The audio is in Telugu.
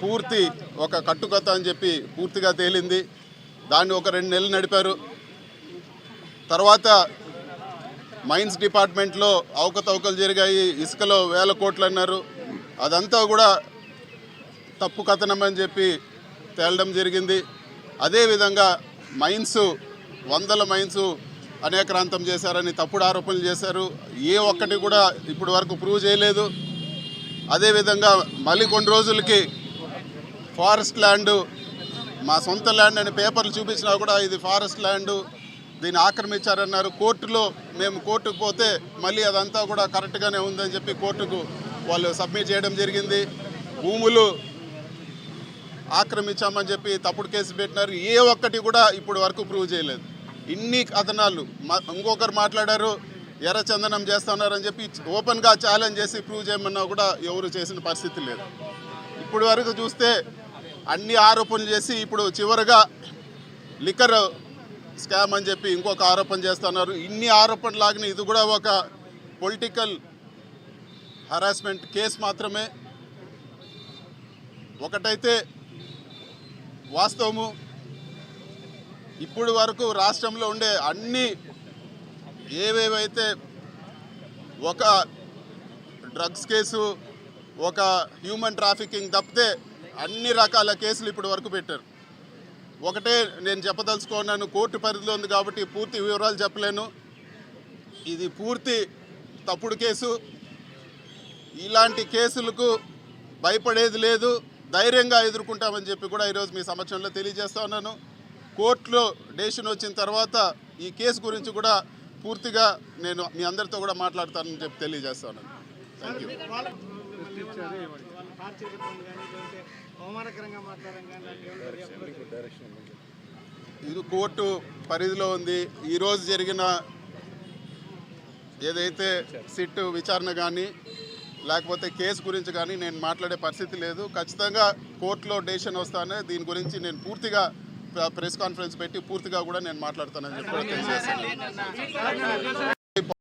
పూర్తి ఒక కట్టుకథ అని చెప్పి పూర్తిగా తేలింది. దాన్ని ఒక 2 నెలలు నడిపారు. తర్వాత మైన్స్ డిపార్ట్మెంట్లో అవకతవకలు జరిగాయి, ఇసుకలో 1000 కోట్లు అన్నారు. అదంతా కూడా తప్పు కథనం అని చెప్పి తేలడం జరిగింది. అదేవిధంగా మైన్స్ 100 మైన్స్ అనేక్రాంతం చేశారని తప్పుడు ఆరోపణలు చేశారు. ఏ ఒక్కటి కూడా ఇప్పటి వరకు ప్రూవ్ చేయలేదు. అదేవిధంగా మళ్ళీ కొన్ని రోజులకి ఫారెస్ట్ ల్యాండ్, మా సొంత ల్యాండ్ అని పేపర్లు చూపించినా కూడా ఇది ఫారెస్ట్ ల్యాండ్, దీన్ని ఆక్రమించారన్నారు. మేము కోర్టుకు పోతే మళ్ళీ అదంతా కూడా కరెక్ట్గానే ఉందని చెప్పి కోర్టుకు వాళ్ళు సబ్మిట్ చేయడం జరిగింది. భూములు ఆక్రమించామని చెప్పి తప్పుడు కేసు పెట్టినారు. ఏ ఒక్కటి కూడా ఇప్పటి వరకు ప్రూవ్ చేయలేదు. ఇన్ని కథనాలు. ఇంకొకరు మాట్లాడారు ఎర్రచందనం చేస్తున్నారని చెప్పి ఓపెన్గా ఛాలెంజ్ చేసి ప్రూవ్ చేయమన్నా కూడా ఎవరు చేసిన పరిస్థితి లేదు. ఇప్పటి వరకు చూస్తే అన్ని ఆరోపణలు చేసి ఇప్పుడు చివరిగా లిక్కర్ స్కామ్ అని చెప్పి ఇంకొక ఆరోపణ చేస్తున్నారు. ఇన్ని ఆరోపణలు లాగిన ఇది కూడా ఒక పొలిటికల్ హరాస్మెంట్ కేసు మాత్రమే. ఒకటైతే వాస్తవము, ఇప్పుడు వరకు రాష్ట్రంలో ఉండే అన్ని ఏవేవైతే ఒక డ్రగ్స్ కేసు, ఒక హ్యూమన్ ట్రాఫికింగ్ తప్పితే అన్ని రకాల కేసులు ఇప్పటి వరకు పెట్టారు. ఒకటే నేను చెప్పదలుచుకున్నాను, కోర్టు పరిధిలో ఉంది కాబట్టి పూర్తి వివరాలు చెప్పలేను. ఇది పూర్తి తప్పుడు కేసు. ఇలాంటి కేసులకు భయపడేది లేదు, ధైర్యంగా ఎదుర్కొంటామని చెప్పి కూడా ఈరోజు మీ సమక్షంలో తెలియజేస్తా ఉన్నాను. కోర్టులో డెసిషన్ వచ్చిన తర్వాత ఈ కేసు గురించి కూడా పూర్తిగా నేను మీ అందరితో కూడా మాట్లాడతానని చెప్పి తెలియజేస్తాను. Thank you. ఇది కోర్టు పరిధిలో ఉంది. ఈరోజు జరిగిన ఏదైతే సిట్ విచారణ కానీ లేకపోతే కేసు గురించి కానీ నేను మాట్లాడే పరిస్థితి లేదు. ఖచ్చితంగా కోర్టులో డెసిషన్ వస్తానే దీని గురించి నేను పూర్తిగా ప్రెస్ కాన్ఫరెన్స్ పెట్టి పూర్తిగా కూడా నేను మాట్లాడతానని చెప్పి తెలియజేస్తాను.